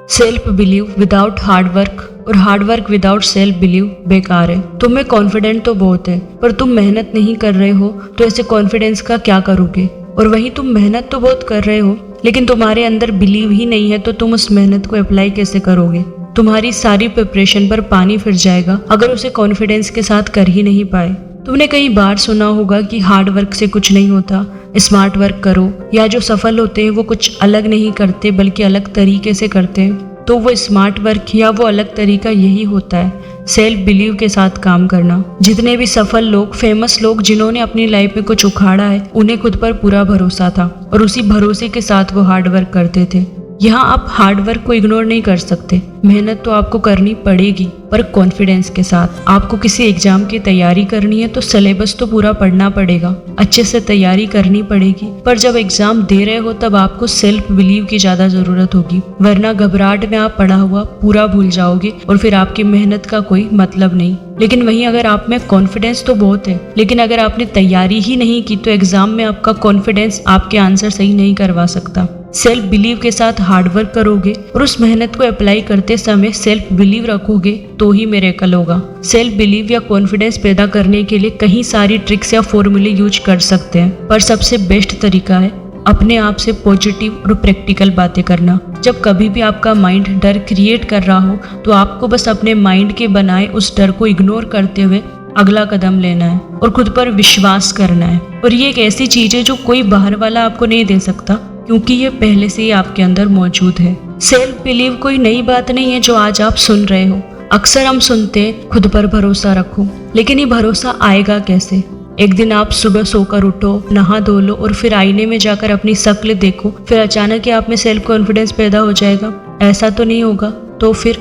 Self believe without hard work और hard work without self believe बेकार है। तुम में कॉन्फिडेंट तो बहुत है, पर तुम मेहनत नहीं कर रहे हो, तो ऐसे कॉन्फिडेंस का क्या करोगे। और वहीं तुम मेहनत तो बहुत कर रहे हो, लेकिन तुम्हारे अंदर बिलीव ही नहीं है, तो तुम उस मेहनत को अप्लाई कैसे करोगे। तुम्हारी सारी प्रिपरेशन पर पानी फिर जाएगा अगर उसे कॉन्फिडेंस के साथ कर ही नहीं पाए। तुमने कई बार सुना होगा कि हार्ड वर्क से कुछ नहीं होता, स्मार्ट वर्क करो, या जो सफल होते हैं वो कुछ अलग नहीं करते बल्कि अलग तरीके से करते हैं। तो वो स्मार्ट वर्क या वो अलग तरीका यही होता है, सेल्फ बिलीव के साथ काम करना। जितने भी सफल लोग, फेमस लोग जिन्होंने अपनी लाइफ में कुछ उखाड़ा है, उन्हें खुद पर पूरा भरोसा था और उसी भरोसे के साथ वो हार्ड वर्क करते थे। यहाँ आप हार्ड वर्क को इग्नोर नहीं कर सकते, मेहनत तो आपको करनी पड़ेगी, पर कॉन्फिडेंस के साथ। आपको किसी एग्जाम की तैयारी करनी है तो सिलेबस तो पूरा पढ़ना पड़ेगा, अच्छे से तैयारी करनी पड़ेगी, पर जब एग्जाम दे रहे हो तब आपको सेल्फ बिलीव की ज्यादा जरूरत होगी, वरना घबराहट में आप पढ़ा हुआ पूरा भूल जाओगे और फिर आपकी मेहनत का कोई मतलब नहीं। लेकिन वहीं अगर आप में कॉन्फिडेंस तो बहुत है, लेकिन अगर आपने तैयारी ही नहीं की तो एग्जाम में आपका कॉन्फिडेंस आपके आंसर सही नहीं करवा सकता। सेल्फ बिलीव के साथ हार्ड वर्क करोगे और उस मेहनत को अप्लाई करते समय सेल्फ बिलीव रखोगे तो ही मिरेकल होगा। सेल्फ बिलीव या कॉन्फिडेंस पैदा करने के लिए कई सारी ट्रिक्स या फॉर्मूले यूज कर सकते हैं, पर सबसे बेस्ट तरीका है अपने आप से पॉजिटिव और प्रैक्टिकल बातें करना। जब कभी भी आपका माइंड डर क्रिएट कर रहा हो तो आपको बस अपने माइंड के बनाए उस डर को इग्नोर करते हुए अगला कदम लेना है और खुद पर विश्वास करना है। और ये एक ऐसी चीज है जो कोई बाहर वाला आपको नहीं दे सकता, क्योंकि ये पहले से ही आपके अंदर मौजूद है। सेल्फ बिलीव कोई नई बात नहीं है जो आज आप सुन रहे हो। अक्सर हम सुनते हैं खुद पर भरोसा रखो, लेकिन ये भरोसा आएगा कैसे। एक दिन आप सुबह सोकर उठो, नहा धो लो और फिर आईने में जाकर अपनी शक्ल देखो, फिर अचानक ही आप में सेल्फ कॉन्फिडेंस पैदा हो जाएगा। ऐसा तो नहीं होगा। तो फिर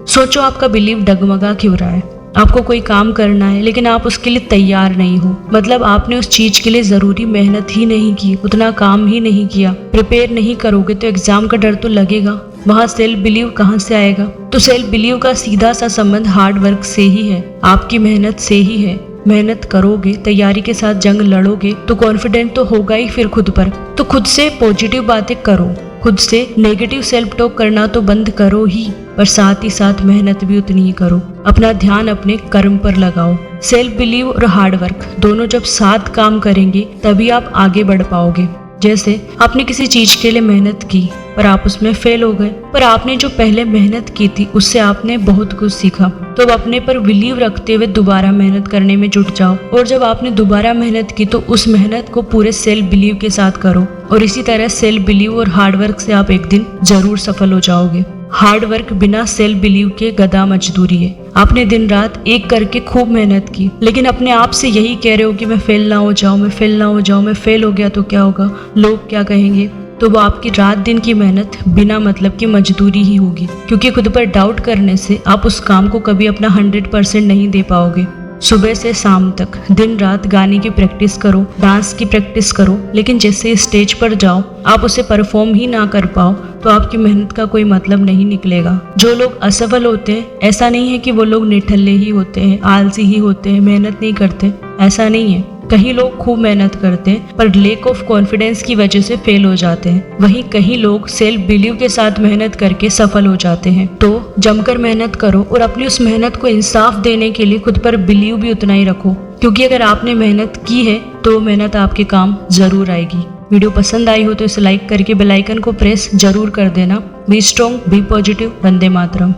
सोचो आपका बिलीव डगमगा क्यों रहा है। आपको कोई काम करना है लेकिन आप उसके लिए तैयार नहीं हो, मतलब आपने उस चीज के लिए जरूरी मेहनत ही नहीं की, उतना काम ही नहीं किया। प्रिपेयर नहीं करोगे तो एग्जाम का डर तो लगेगा, वहाँ सेल्फ बिलीव कहाँ से आएगा। तो सेल्फ बिलीव का सीधा सा संबंध हार्ड वर्क से ही है, आपकी मेहनत से ही है। मेहनत करोगे, तैयारी के साथ जंग लड़ोगे तो कॉन्फिडेंट तो होगा ही फिर खुद पर। तो खुद से पॉजिटिव बातें करो, खुद से नेगेटिव सेल्फ टॉक करना तो बंद करो ही, पर साथ ही साथ मेहनत भी उतनी ही करो। अपना ध्यान अपने कर्म पर लगाओ। सेल्फ बिलीव और हार्ड वर्क दोनों जब साथ काम करेंगे तभी आप आगे बढ़ पाओगे। जैसे आपने किसी चीज के लिए मेहनत की पर आप उसमें फेल हो गए, पर आपने जो पहले मेहनत की थी उससे आपने बहुत कुछ सीखा। तो अब अपने पर बिलीव रखते हुए दोबारा मेहनत करने में जुट जाओ, और जब आपने दोबारा मेहनत की तो उस मेहनत को पूरे सेल्फ बिलीव के साथ करो। और इसी तरह सेल्फ बिलीव और हार्ड वर्क से आप एक दिन जरूर सफल हो जाओगे। हार्ड वर्क बिना सेल्फ बिलीव के गधा मजदूरी है। आपने दिन रात एक करके खूब मेहनत की, लेकिन अपने आप से यही कह रहे हो कि मैं फेल ना हो जाऊं, मैं फेल ना हो जाऊं, मैं फेल हो गया तो क्या होगा, लोग क्या कहेंगे। तो वो आपकी रात दिन की मेहनत बिना मतलब की मजदूरी ही होगी, क्योंकि खुद पर डाउट करने से आप उस काम को कभी अपना 100% नहीं दे पाओगे। सुबह से शाम तक दिन रात गाने की प्रैक्टिस करो, डांस की प्रैक्टिस करो, लेकिन जैसे स्टेज पर जाओ आप उसे परफॉर्म ही ना कर पाओ तो आपकी मेहनत का कोई मतलब नहीं निकलेगा। जो लोग असफल होते हैं, ऐसा नहीं है कि वो लोग निठल्ले ही होते हैं, आलसी ही होते हैं, मेहनत नहीं करते, ऐसा नहीं है। कई लोग खूब मेहनत करते हैं पर लेक ऑफ कॉन्फिडेंस की वजह से फेल हो जाते हैं। वहीं कई लोग सेल्फ बिलीव के साथ मेहनत करके सफल हो जाते हैं। तो जमकर मेहनत करो और अपनी उस मेहनत को इंसाफ देने के लिए खुद पर बिलीव भी उतना ही रखो, क्योंकि अगर आपने मेहनत की है तो मेहनत आपके काम जरूर आएगी। वीडियो पसंद आई हो तो इसे लाइक करके बेल आइकन को प्रेस जरूर कर देना। Be strong, be positive, Vande Mataram.